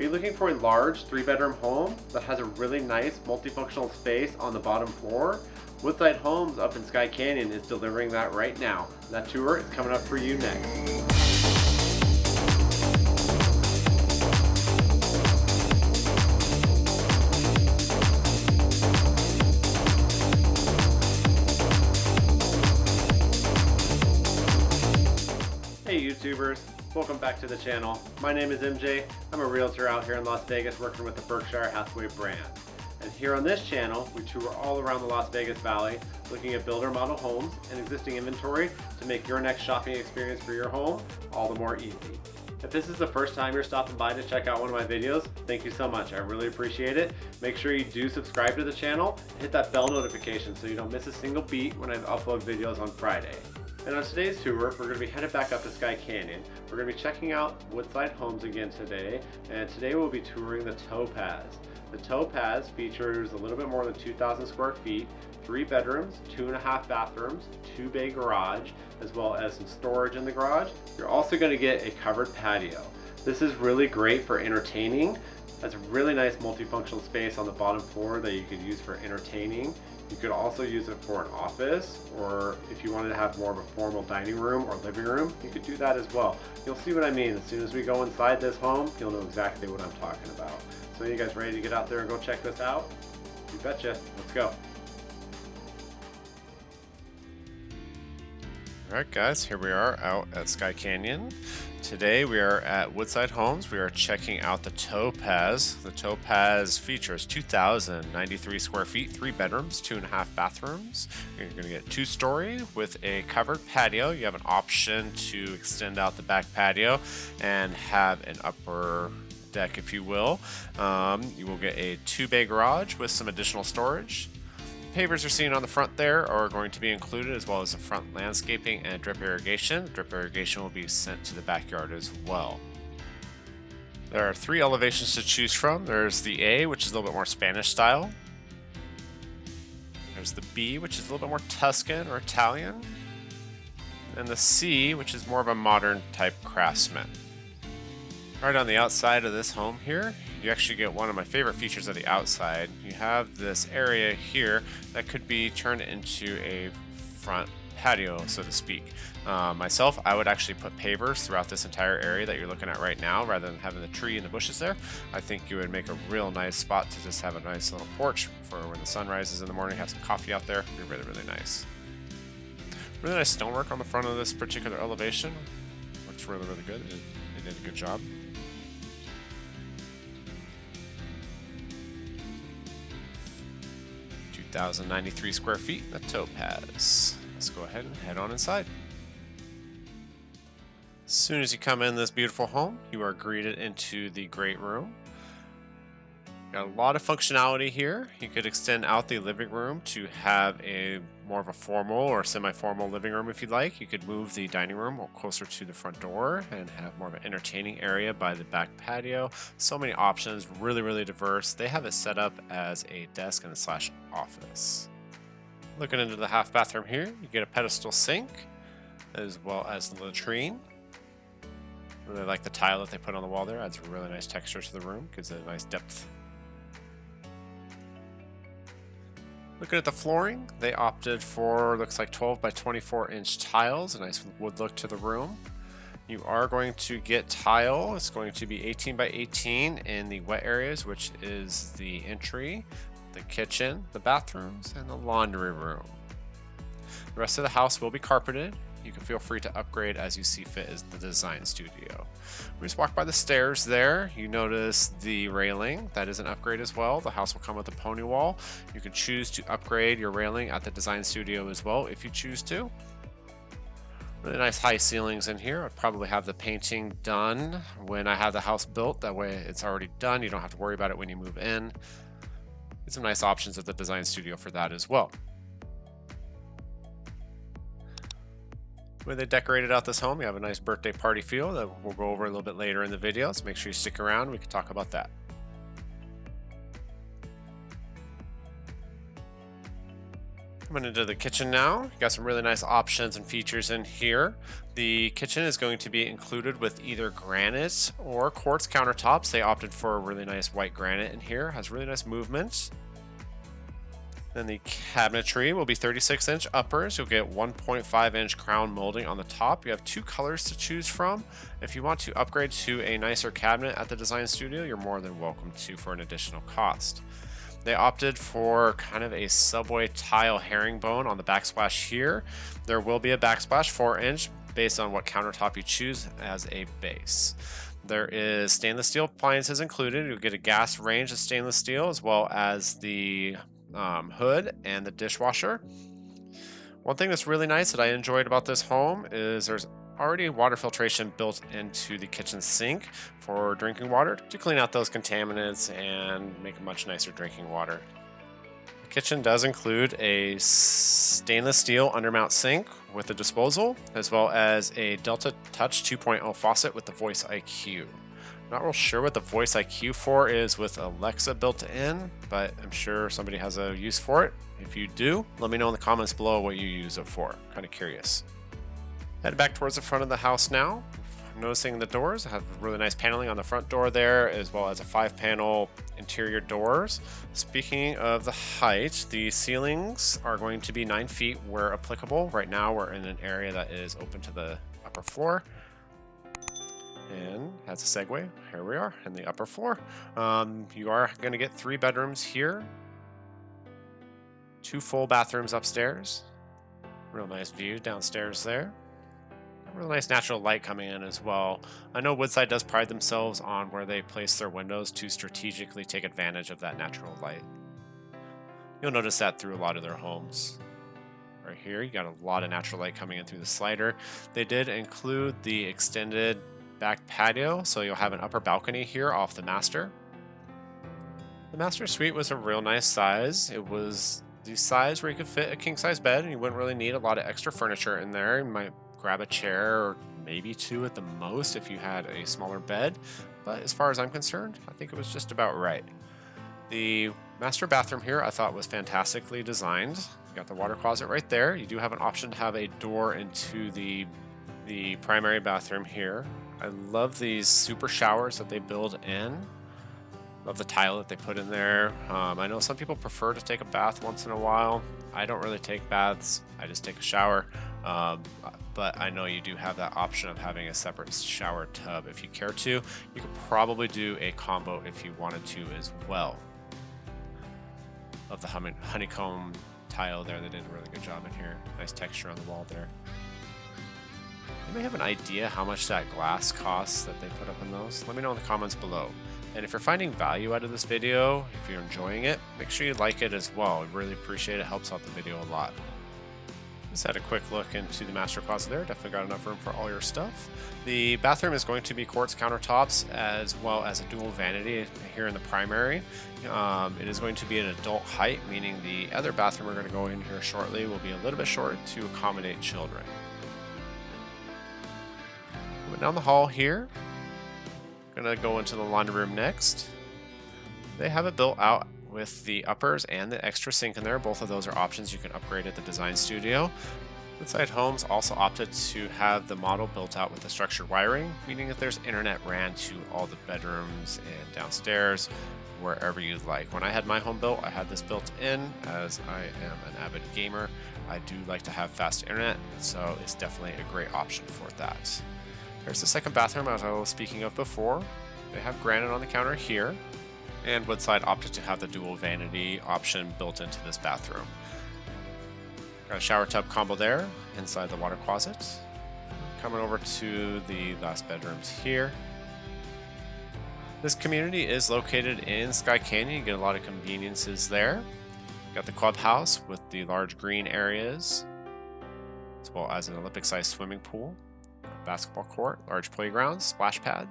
Are you looking for a large 3-bedroom home that has a really nice multifunctional space on the bottom floor? Woodside Homes up in Skye Canyon is delivering that right now. That tour is coming up for you next. Hey YouTubers, welcome back to the channel. My name is MJ. I'm a realtor out here in Las Vegas working with the Berkshire Hathaway brand. And here on this channel, we tour all around the Las Vegas Valley looking at builder model homes and existing inventory to make your next shopping experience for your home all the more easy. If this is the first time you're stopping by to check out one of my videos, thank you so much. I really appreciate it. Make sure you do subscribe to the channel and hit that bell notification so you don't miss a single beat when I upload videos on Friday. And on today's tour, we're going to be headed back up to Skye Canyon. We're going to be checking out Woodside Homes again today, and today we'll be touring the Topaz. The Topaz features a little bit more than 2,000 square feet, 3 bedrooms, 2.5 bathrooms, 2-bay garage, as well as some storage in the garage. You're also going to get a covered patio. This is really great for entertaining. That's a really nice multifunctional space on the bottom floor that you could use for entertaining. You could also use it for an office, or if you wanted to have more of a formal dining room or living room, you could do that as well. You'll see what I mean. As soon as we go inside this home, you'll know exactly what I'm talking about. So you guys ready to get out there and go check this out? You betcha. Let's go. Alright guys, here we are out at Skye Canyon. Today we are at Woodside Homes. We are checking out the Topaz. The Topaz features 2,093 square feet, 3 bedrooms, 2.5 bathrooms. You're going to get 2-story with a covered patio. You have an option to extend out the back patio and have an upper deck, if you will. You will get a 2-bay garage with some additional storage. Pavers you're seeing on the front there are going to be included, as well as the front landscaping and drip irrigation. Drip irrigation will be sent to the backyard as well. There are 3 elevations to choose from. There's the A, which is a little bit more Spanish style. There's the B, which is a little bit more Tuscan or Italian. And the C, which is more of a modern type craftsman. Right on the outside of this home here, you actually get one of my favorite features of the outside. You have this area here that could be turned into a front patio, so to speak. Myself, I would actually put pavers throughout this entire area that you're looking at right now, rather than having the tree and the bushes there. I think you would make a real nice spot to just have a nice little porch for when the sun rises in the morning, have some coffee out there. It'd be really, really nice. Really nice stonework on the front of this particular elevation. Looks really, really good. They did a good job. .093 square feet, the Topaz. Let's go ahead and head on inside. As soon as you come in this beautiful home, you are greeted into the great room. Got a lot of functionality here. You could extend out the living room to have a more of a formal or semi-formal living room if you'd like. You could move the dining room closer to the front door and have more of an entertaining area by the back patio. So many options, really, really diverse. They have it set up as a desk and / office. Looking into the half bathroom here, you get a pedestal sink as well as the latrine. Really like the tile that they put on the wall there. Adds a really nice texture to the room, gives it a nice depth. Looking at the flooring, they opted for, looks like 12 by 24 inch tiles, a nice wood look to the room. You are going to get tile. It's going to be 18 by 18 in the wet areas, which is the entry, the kitchen, the bathrooms, and the laundry room. The rest of the house will be carpeted. You can feel free to upgrade as you see fit as the design studio. We just walked by the stairs there. You notice the railing. That is an upgrade as well. The house will come with a pony wall. You can choose to upgrade your railing at the design studio as well if you choose to. Really nice high ceilings in here. I'll probably have the painting done when I have the house built. That way it's already done. You don't have to worry about it when you move in. Get some nice options at the design studio for that as well. When they decorated out this home, you have a nice birthday party feel that we'll go over a little bit later in the video, so make sure you stick around. We can talk about that. Coming into the kitchen now, you got some really nice options and features in here. The kitchen is going to be included with either granite or quartz countertops. They opted for a really nice white granite in here, has really nice movement. Then the cabinetry will be 36-inch uppers. You'll get 1.5-inch crown molding on the top. You have 2 colors to choose from. If you want to upgrade to a nicer cabinet at the design studio, you're more than welcome to for an additional cost. They opted for kind of a subway tile herringbone on the backsplash here. There will be a backsplash 4-inch based on what countertop you choose as a base. There is stainless steel appliances included. You'll get a gas range of stainless steel as well as the hood and the dishwasher. One thing that's really nice that I enjoyed about this home is there's already water filtration built into the kitchen sink for drinking water to clean out those contaminants and make a much nicer drinking water. The kitchen does include a stainless steel undermount sink with a disposal, as well as a Delta Touch 2.0 faucet with the Voice IQ. Not real sure what the Voice IQ for is with Alexa built in, but I'm sure somebody has a use for it. If you do, let me know in the comments below what you use it for. Kind of curious. Head back towards the front of the house now. Noticing the doors have really nice paneling on the front door there, as well as a 5-panel interior doors. Speaking of the height, the ceilings are going to be 9 feet where applicable. Right now we're in an area that is open to the upper floor. And as a segue, here we are in the upper floor. You are going to get 3 bedrooms here, 2 full bathrooms upstairs. Real nice view downstairs there. Real nice natural light coming in as well. I know Woodside does pride themselves on where they place their windows to strategically take advantage of that natural light. You'll notice that through a lot of their homes. Right here, you got a lot of natural light coming in through the slider. They did include the extended back patio, so you'll have an upper balcony here off the master. The master suite was a real nice size. It was the size where you could fit a king-size bed and you wouldn't really need a lot of extra furniture in there. You might grab a chair or maybe 2 at the most if you had a smaller bed, but as far as I'm concerned, I think it was just about right. The master bathroom here I thought was fantastically designed. You got the water closet right there. You do have an option to have a door into the primary bathroom here. I love these super showers that they build in. Love the tile that they put in there. I know some people prefer to take a bath once in a while. I don't really take baths. I just take a shower. But I know you do have that option of having a separate shower tub if you care to. You could probably do a combo if you wanted to as well. Love the honeycomb tile there. They did a really good job in here. Nice texture on the wall there. You may have an idea how much that glass costs that they put up in those. Let me know in the comments below. And if you're finding value out of this video, if you're enjoying it, make sure you like it as well. I really appreciate it. It helps out the video a lot. Just had a quick look into the master closet there. Definitely got enough room for all your stuff. The bathroom is going to be quartz countertops as well as a dual vanity here in the primary. It is going to be an adult height, meaning the other bathroom we're going to go in here shortly will be a little bit short to accommodate children. Moving down the hall here. Gonna go into the laundry room next. They have it built out with the uppers and the extra sink in there. Both of those are options you can upgrade at the design studio. Woodside Homes also opted to have the model built out with the structured wiring, meaning that there's internet ran to all the bedrooms and downstairs, wherever you'd like. When I had my home built, I had this built in. As I am an avid gamer, I do like to have fast internet, so it's definitely a great option for that. There's the second bathroom as I was speaking of before. They have granite on the counter here, and Woodside opted to have the dual vanity option built into this bathroom. Got a shower tub combo there inside the water closet. Coming over to the last bedrooms here. This community is located in Skye Canyon. You get a lot of conveniences there. Got the clubhouse with the large green areas, as well as an Olympic-sized swimming pool, basketball court, large playground, splash pad.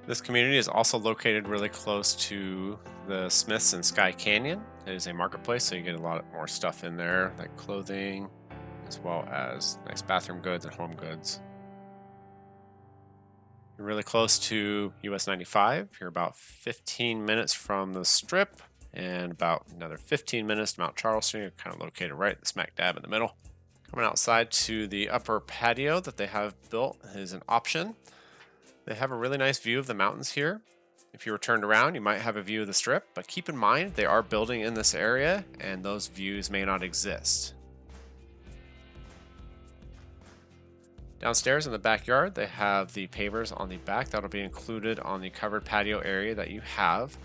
This community is also located really close to the Smiths in Skye Canyon. It is a marketplace, so you get a lot more stuff in there, like clothing, as well as nice bathroom goods and home goods. You're really close to US 95. You're about 15 minutes from the Strip and about another 15 minutes to Mount Charleston. You're kind of located right smack dab in the middle. Coming outside to the upper patio that they have built is an option. They have a really nice view of the mountains here. If you were turned around, you might have a view of the strip, but keep in mind they are building in this area and those views may not exist. Downstairs in the backyard, they have the pavers on the back. That'll be included on the covered patio area that you have.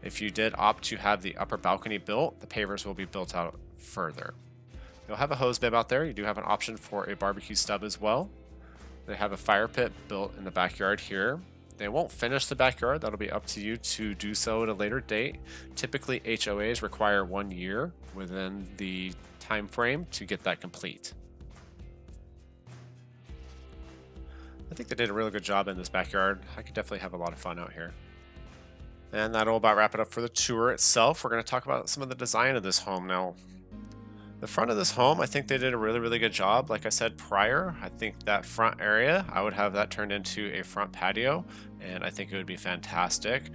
If you did opt to have the upper balcony built, the pavers will be built out further. You'll have a hose bib out there. You do have an option for a barbecue stub as well. They have a fire pit built in the backyard here. They won't finish the backyard. That'll be up to you to do so at a later date. Typically, HOAs require 1 year within the time frame to get that complete. I think they did a really good job in this backyard. I could definitely have a lot of fun out here. And that'll about wrap it up for the tour itself. We're going to talk about some of the design of this home now. The front of this home, I think they did a really good job. Like I said prior, I think that front area, I would have that turned into a front patio, and I think it would be fantastic.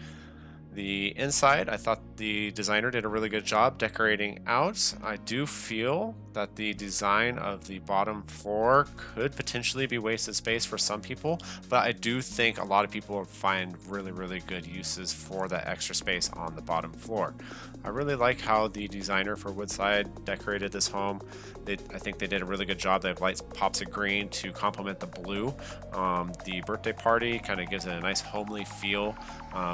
The inside, I thought the designer did a really good job decorating out. I do feel that the design of the bottom floor could potentially be wasted space for some people, but I do think a lot of people will find really good uses for that extra space on the bottom floor. I really like how the designer for Woodside decorated this home. I think they did a really good job. They have light pops of green to complement the blue. The birthday party kind of gives it a nice homely feel.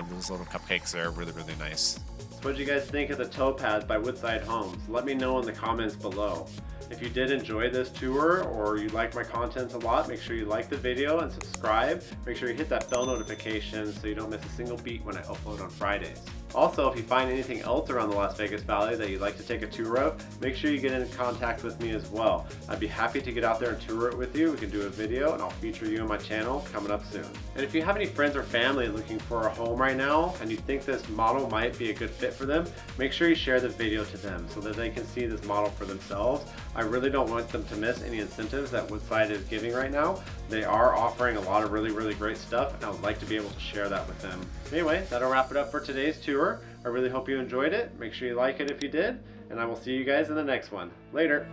Those little cupcakes are really nice. So what did you guys think of the Topaz by Woodside Homes? Let me know in the comments below. If you did enjoy this tour or you like my content a lot, make sure you like the video and subscribe. Make sure you hit that bell notification so you don't miss a single beat when I upload on Fridays. Also, if you find anything else around the Las Vegas Valley that you'd like to take a tour of, make sure you get in contact with me as well. I'd be happy to get out there and tour it with you. We can do a video and I'll feature you on my channel coming up soon. And if you have any friends or family looking for a home right now and you think this model might be a good fit for them, make sure you share the video to them so that they can see this model for themselves. I really don't want them to miss any incentives that Woodside is giving right now. They are offering a lot of really great stuff, and I would like to be able to share that with them. Anyway, that'll wrap it up for today's tour. I really hope you enjoyed it. Make sure you like it if you did, and I will see you guys in the next one. Later.